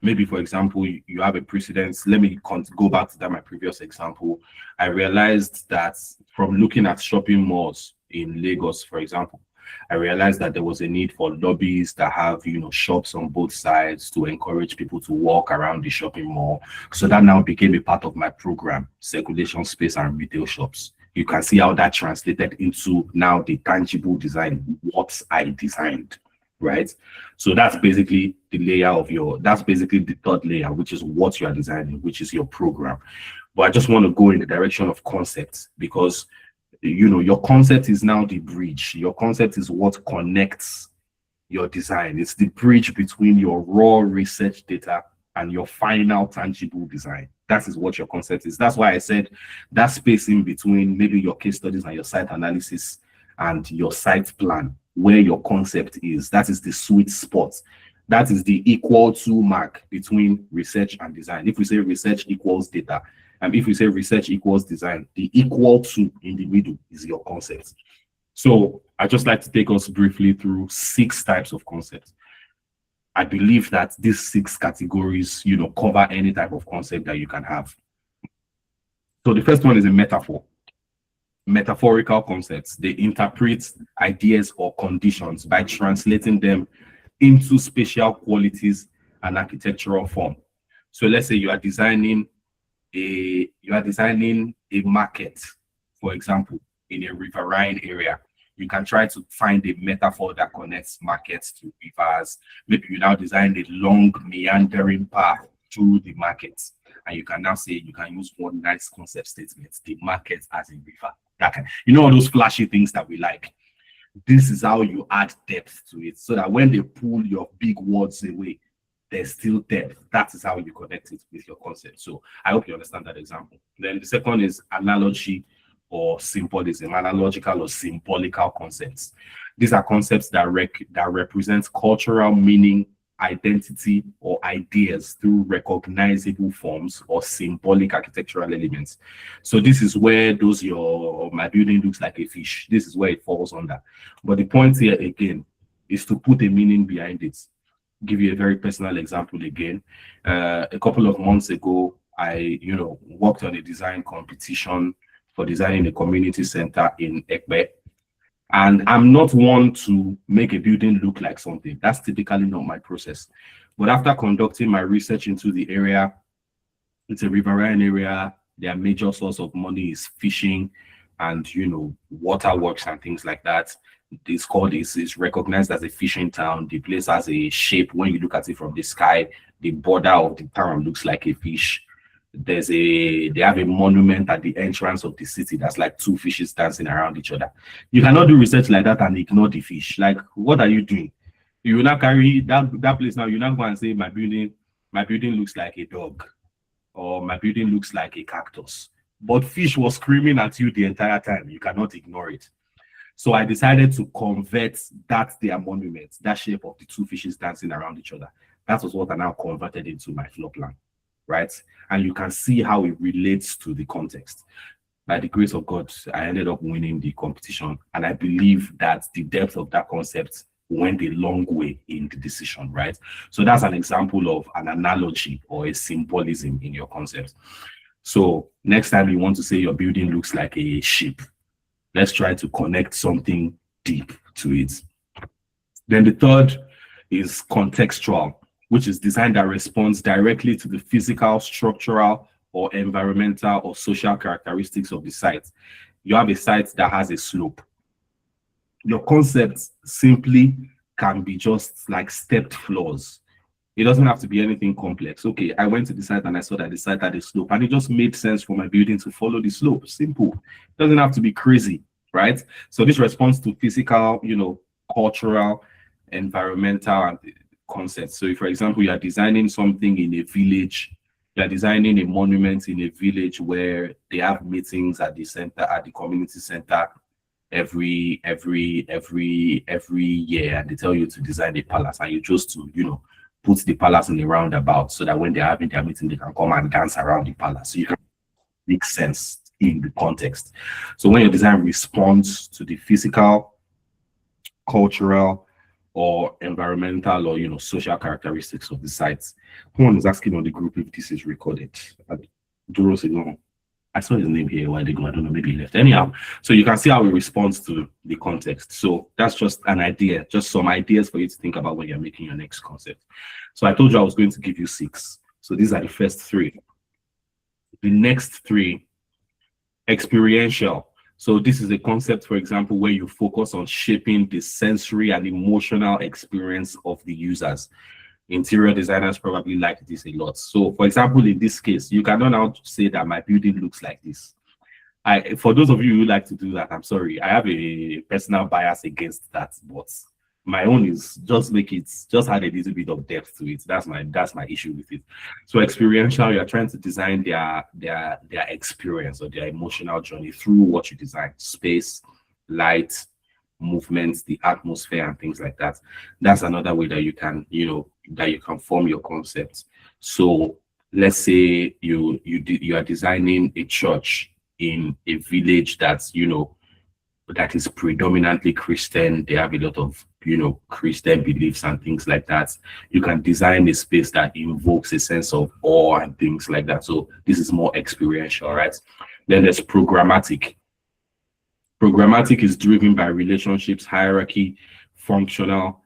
maybe, for example, you have a precedence. Let me go back to my previous example. I realized that from looking at shopping malls in Lagos, for example, I realized that there was a need for lobbies that have, shops on both sides to encourage people to walk around the shopping mall. So that now became a part of my program, circulation space and retail shops. You can see how that translated into now the tangible design, what I designed, right? So that's basically the layer that's basically the third layer, which is what you are designing, which is your program. But I just want to go in the direction of concepts because, your concept is now the bridge. Your concept is what connects your design. It's the bridge between your raw research data and your final tangible design. That is what your concept is. That's why I said that space in between maybe your case studies and your site analysis and your site plan, where your concept is, that is the sweet spot. That is the equal to mark between research and design. If we say research equals data, and if we say research equals design, the equal to in the middle is your concept. So I just like to take us briefly through 6 types of concepts. I believe that these 6 categories, cover any type of concept that you can have. So the first one is a metaphor. Metaphorical concepts. They interpret ideas or conditions by translating them into spatial qualities and architectural form. So let's say you are designing a market, for example, in a riverine area. You can try to find a metaphor that connects markets to rivers. Maybe you now design a long meandering path through the market. And you can now say, you can use one nice concept statement, the market as a river. All those flashy things that we like. This is how you add depth to it so that when they pull your big words away, there's still depth. That is how you connect it with your concept. So I hope you understand that example. Then the second is analogy or symbolism, analogical or symbolical concepts. These are concepts that represent cultural meaning, identity, or ideas through recognizable forms or symbolic architectural elements. So this is where my building looks like a fish. This is where it falls under. But the point here again is to put a meaning behind it. Give you a very personal example again. A couple of months ago, I worked on a design competition for designing a community center in Ekpe. And I'm not one to make a building look like something. That's typically not my process. But after conducting my research into the area, it's a riverine area. Their major source of money is fishing and, waterworks and things like that. It's recognized as a fishing town. The place has a shape. When you look at it from the sky, the border of the town looks like a fish. They have a monument at the entrance of the city that's like two fishes dancing around each other. You cannot do research like that and ignore the fish. Like, what are you doing? You will not carry that place now. You not go and say my building looks like a dog, or my building looks like a cactus. But fish was screaming at you the entire time. You cannot ignore it. So I decided to convert their monument, that shape of the two fishes dancing around each other. That was what I now converted into my floor plan. Right? And you can see how it relates to the context. By the grace of God, I ended up winning the competition. And I believe that the depth of that concept went a long way in the decision, right? So that's an example of an analogy or a symbolism in your concept. So next time you want to say your building looks like a ship, let's try to connect something deep to it. Then the third is contextual, which is design that responds directly to the physical, structural, or environmental or social characteristics of the site. You have a site that has a slope. Your concept simply can be just like stepped floors. It doesn't have to be anything complex. Okay, I went to the site and I saw that the site had a slope, and it just made sense for my building to follow the slope. Simple. It doesn't have to be crazy, right? So this responds to physical, cultural, environmental, and concepts. So if, for example, you are designing something in a village, you are designing a monument in a village where they have meetings at the center, at the community center every year, and they tell you to design a palace, and you choose to, put the palace in a roundabout so that when they're having their meeting, they can come and dance around the palace. So you can make sense in the context. So when your design responds to the physical, cultural, or environmental or social characteristics of the sites. Someone is asking on the group if this is recorded. Duro said no. I saw his name here a while ago. I don't know, maybe he left. Anyhow, so you can see how it responds to the context. So that's just an idea, just some ideas for you to think about when you're making your next concept. So I told you I was going to give you 6. So these are the first 3. The next 3, experiential. So this is a concept, for example, where you focus on shaping the sensory and emotional experience of the users. Interior designers probably like this a lot. So for example, in this case, you cannot now say that my building looks like this. For those of you who like to do that, I'm sorry. I have a personal bias against that, but my own is just add a little bit of depth to it. That's my issue with it. So experiential, you're trying to design their experience or their emotional journey through what you design: space, light, movements, the atmosphere, and things like that. That's another way that you can, form your concept. So let's say you are designing a church in a village that's that is predominantly Christian. They have a lot of Christian beliefs and things like that. You can design a space that invokes a sense of awe and things like that. So this is more experiential, right? Then there's programmatic. Programmatic is driven by relationships, hierarchy, functional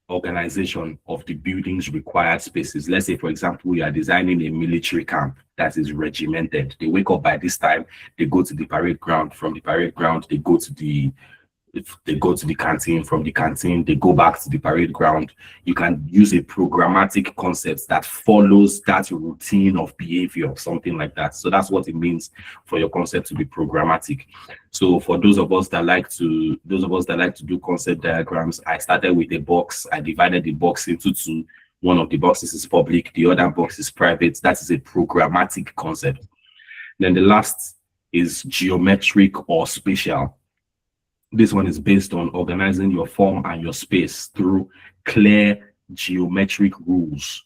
organization of the building's required spaces. Let's say, for example, you are designing a military camp that is regimented. They wake up by this time, they go to the parade ground. From the parade ground, they go to the canteen. From the canteen, they go back to the parade ground. You can use a programmatic concept that follows that routine of behavior, something like that. So that's what it means for your concept to be programmatic. So for those of us that like to do concept diagrams, I started with a box. I divided the box into 2. One of the boxes is public, the other box is private. That is a programmatic concept. Then the last is geometric or spatial. This one is based on organizing your form and your space through clear geometric rules,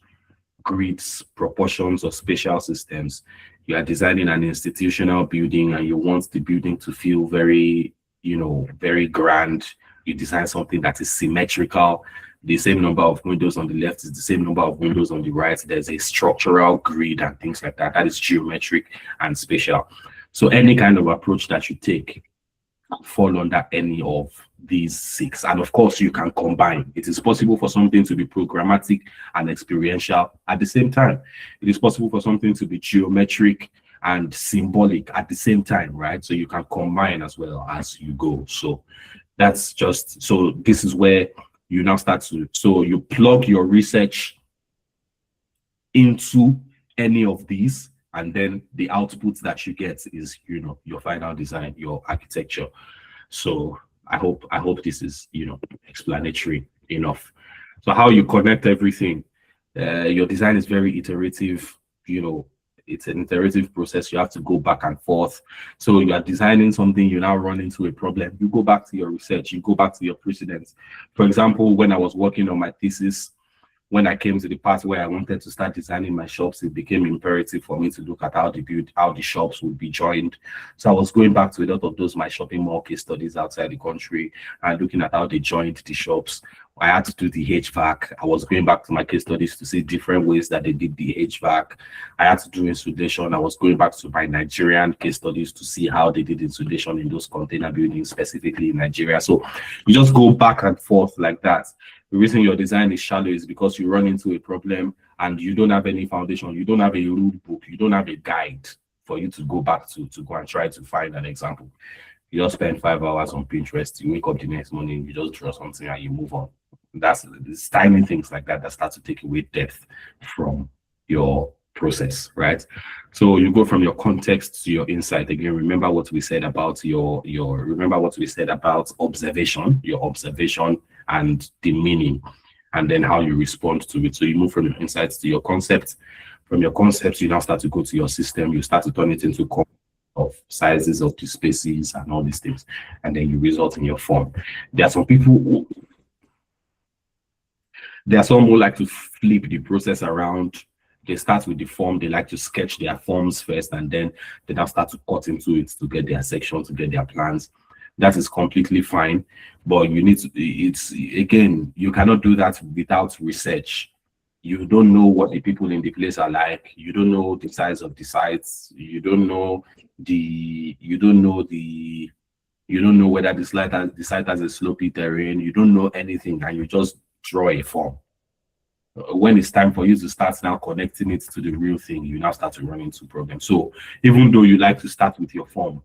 grids, proportions, or spatial systems. You are designing an institutional building and you want the building to feel very, very grand. You design something that is symmetrical. The same number of windows on the left is the same number of windows on the right. There's a structural grid and things like that. That is geometric and spatial. So any kind of approach that you take fall under any of these 6. And of course, you can combine. It is possible for something to be programmatic and experiential at the same time. It is possible for something to be geometric and symbolic at the same time, right? So you can combine as well as you go. So that's just, so this is where you now start to, so you plug your research into any of these, and then the output that you get is, your final design, your architecture. So I hope this is, explanatory enough. So how you connect everything, your design is very iterative, it's an iterative process. You have to go back and forth. So you are designing something, you now run into a problem. You go back to your research, you go back to your precedents. For example, when I was working on my thesis, when I came to the part where I wanted to start designing my shops, it became imperative for me to look at how the shops would be joined. So I was going back to a lot of those my shopping mall case studies outside the country and looking at how they joined the shops. I had to do the HVAC. I was going back to my case studies to see different ways that they did the HVAC. I had to do insulation. I was going back to my Nigerian case studies to see how they did insulation in those container buildings, specifically in Nigeria. So you just go back and forth like that. The reason your design is shallow is because you run into a problem and you don't have any foundation. You don't have a rule book. You don't have a guide for you to go back to go and try to find an example. You just spend 5 hours on Pinterest. You wake up the next morning, you just draw something and you move on. It's tiny things like that that start to take away depth from your process, right? So you go from your context to your insight. Again, remember what we said about remember what we said about observation, your observation and the meaning, and then how you respond to it. So you move from your insights to your concept. From your concepts, you now start to go to your system. You start to turn it into of sizes of the spaces and all these things, and then you result in your form. There are some people who like to flip the process around. They start with the form. They like to sketch their forms first, and then they now start to cut into it to get their sections, to get their plans. That is completely fine, but you need to, you cannot do that without research. You don't know what the people in the place are like. You don't know the size of the sites. You don't know whether the site has a slopey terrain. You don't know anything, and you just draw a form. When it's time for you to start now connecting it to the real thing, you now start to run into problems. So even though you like to start with your form,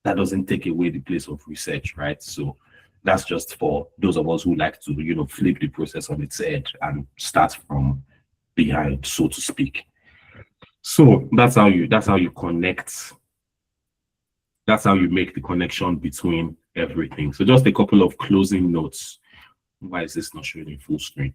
that doesn't take away the place of research, right? So that's just for those of us who like to, flip the process on its head and start from behind, so to speak. So that's how you connect. That's how you make the connection between everything. So just a couple of closing notes. Why is this not showing in full screen?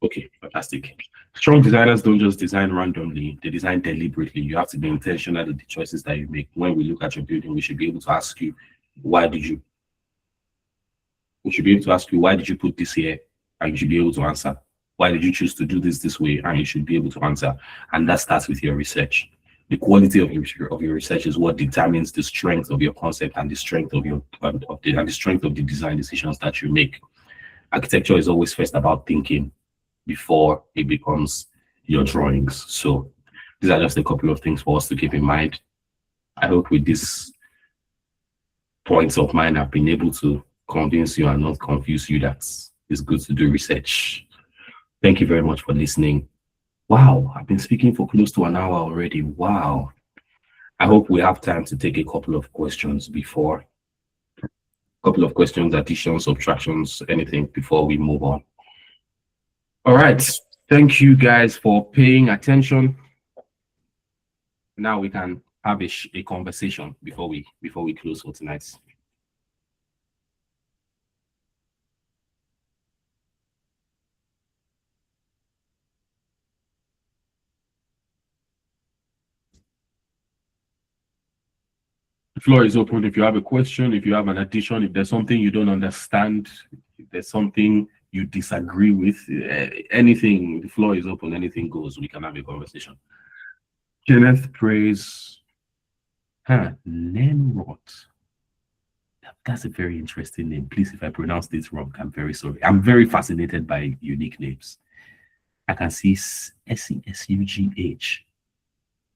Okay, fantastic. Strong designers don't just design randomly, they design deliberately. You have to be intentional in the choices that you make. When we look at your building, we should be able to ask you, why did you put this here? And you should be able to answer. Why did you choose to do this way? And you should be able to answer. And that starts with your research. The quality of your research is what determines the strength of your concept and the strength of the design decisions that you make. Architecture is always first about thinking before it becomes your drawings. So these are just a couple of things for us to keep in mind. I hope with these points of mine, I've been able to convince you and not confuse you that it's good to do research. Thank you very much for listening. Wow, I've been speaking for close to an hour already. Wow. I hope we have time to take a couple of questions before. Couple of questions, additions, subtractions, anything before we move on. All right. Thank you guys for paying attention. Now we can have a conversation before we close for tonight. The floor is open. If you have a question, if you have an addition, if there's something you don't understand, if there's something you disagree with, anything, the floor is open. Anything goes. We can have a conversation. Kenneth prays. Nenrot. That's a very interesting name. Please, if I pronounce this wrong, I'm very sorry. I'm very fascinated by unique names. I can see Sesugh.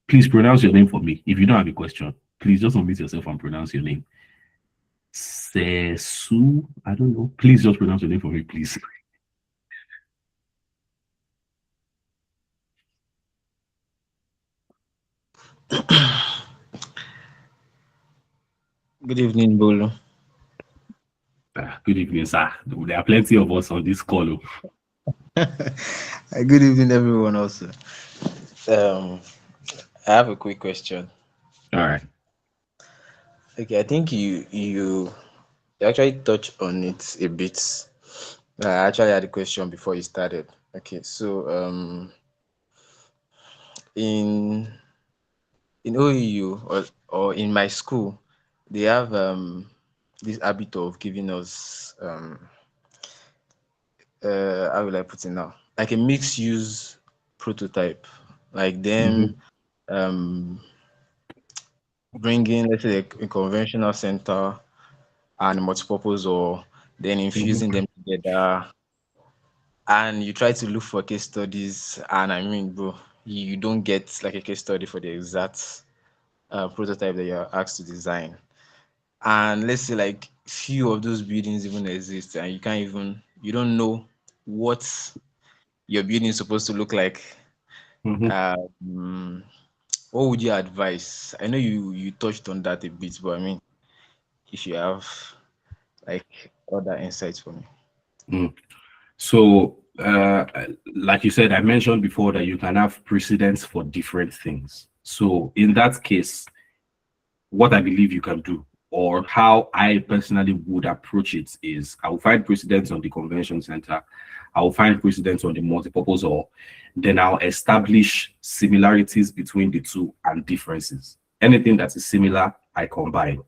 Please pronounce your name for me. If you don't have a question, please just unmute yourself and pronounce your name. Sesu, I don't know. Please just pronounce your name for me, please. Good evening, Bolo. Good evening, sir. There are plenty of us on this call. Good evening, everyone. Also, I have a quick question. All right. Okay, I think you actually touched on it a bit. I actually had a question before you started. Okay, so in OEU or in my school, they have this habit of giving us how will I put it now? Like a mixed use prototype, like them bringing, let's say, a conventional center and multipurpose, or then infusing them together. And you try to look for case studies, and I mean, bro, you don't get like a case study for the exact prototype that you're asked to design. And let's say like few of those buildings even exist, and you don't know what your building is supposed to look like. What would you advise? I know you touched on that a bit, but I mean, if you have like other insights for me. So, like you said, I mentioned before that you can have precedents for different things. So in that case, what I believe you can do, or how I personally would approach it, is I will find precedents on the convention center, I will find precedents on the multipurpose hall, then I'll establish similarities between the two and differences. Anything that is similar, I combine.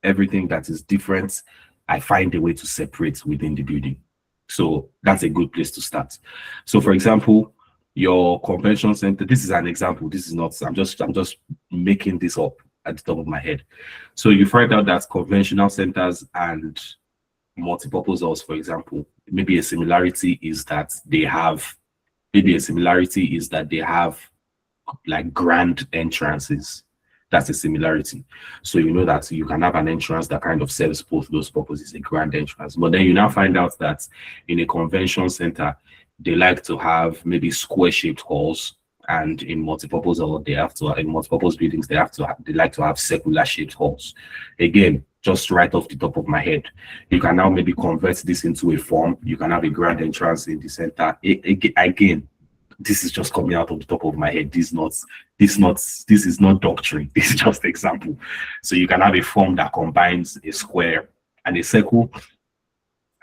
Everything that is different, I find a way to separate within the building. So that's a good place to start. So for example, your convention center, this is an example. This is not, I'm just making this up at the top of my head. So you find out that conventional centers and multipurpose halls, for example, maybe a similarity is that they have like grand entrances. That's a similarity. So you know that you can have an entrance that kind of serves both those purposes, a grand entrance. But then you now find out that in a convention center, they like to have maybe square-shaped halls, and in multipurpose hall, in multipurpose buildings, they like to have circular-shaped halls. Again, just right off the top of my head, you can now maybe convert this into a form. You can have a grand entrance in the center. Again, this is just coming out of the top of my head. This is not doctrine. This is just example. So you can have a form that combines a square and a circle,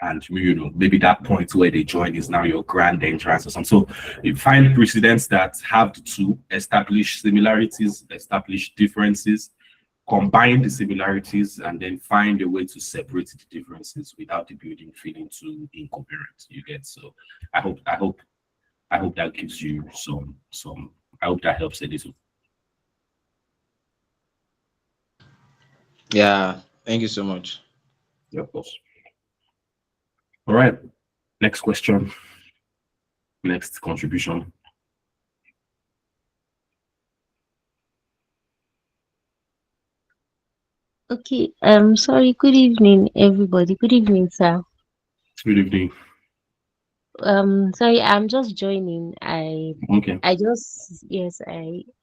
and maybe that point where they join is now your grand entrance or something. So you find precedents that have the two, establish similarities, establish differences, combine the similarities, and then find a way to separate the differences without the building feeling too incoherent. You get? So I hope that gives you some. I hope that helps a little. Yeah, thank you so much. Yeah, of course. All right. Next question. Next contribution. Okay, sorry, good evening, everybody. Good evening, sir. Good evening. Sorry, I'm just joining. I Okay. I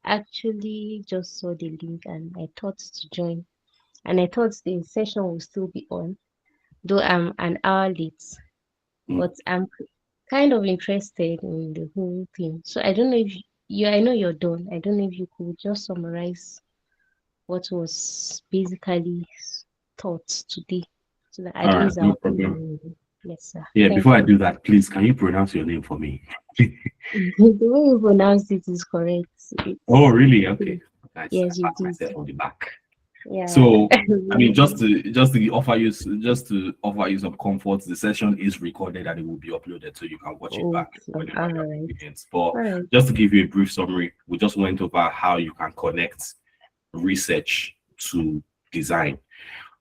actually just saw the link and I thought to join. And I thought the session will still be on, though I'm an hour late. But I'm kind of interested in the whole thing. So I don't know if I know you're done. I don't know if you could just summarize what was basically taught today, so that at All right, least no I'll problem. Yes, sir. Yeah, Thank before I you. do that, please, can you pronounce your name for me? The way you pronounce it is correct. Oh, really? Okay. Nice. Yes, I you pat did. myself on the back. Yeah. So I mean, just to offer you some comfort, the session is recorded and it will be uploaded so you can watch it back Okay, whenever all you're right. convenient. But All right. just to give you a brief summary, we just went over how you can connect research to design.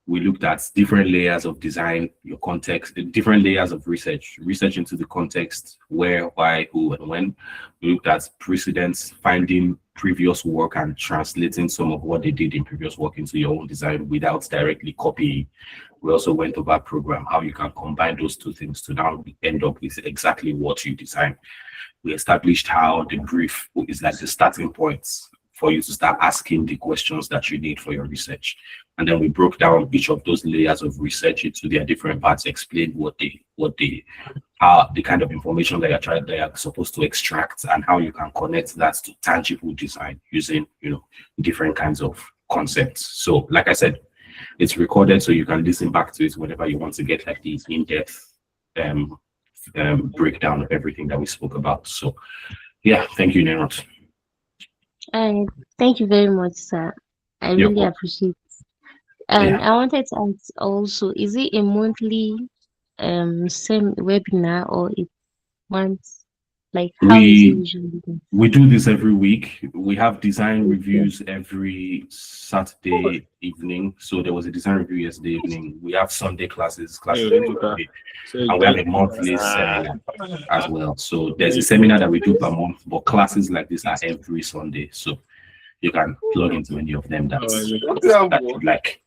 We looked at different layers of design, your context, different layers of research into the context, where, why, who, and when. We looked at precedents, finding previous work and translating some of what they did in previous work into your own design without directly copying. We also went over program, how you can combine those two things to now end up with exactly what you design. We established how the brief is like the starting points for you to start asking the questions that you need for your research. And then we broke down each of those layers of research into their different parts, explained how the kind of information that they are supposed to extract and how you can connect that to tangible design using, different kinds of concepts. So like I said, it's recorded so you can listen back to it whenever you want to get like the in-depth breakdown of everything that we spoke about. So yeah, thank you, Nenot. Thank you very much, sir. I You're really welcome. appreciate it. And Yeah. I wanted to ask also, is it a monthly same webinar or it's once? Like how is it usually done? We do this every week. We have design reviews every Saturday evening. So there was a design review yesterday evening. We have Sunday classes every day. And we have a monthly seminar as well. So there's a seminar that we do per month, but classes like this are every Sunday. So you can plug into any of them that you like.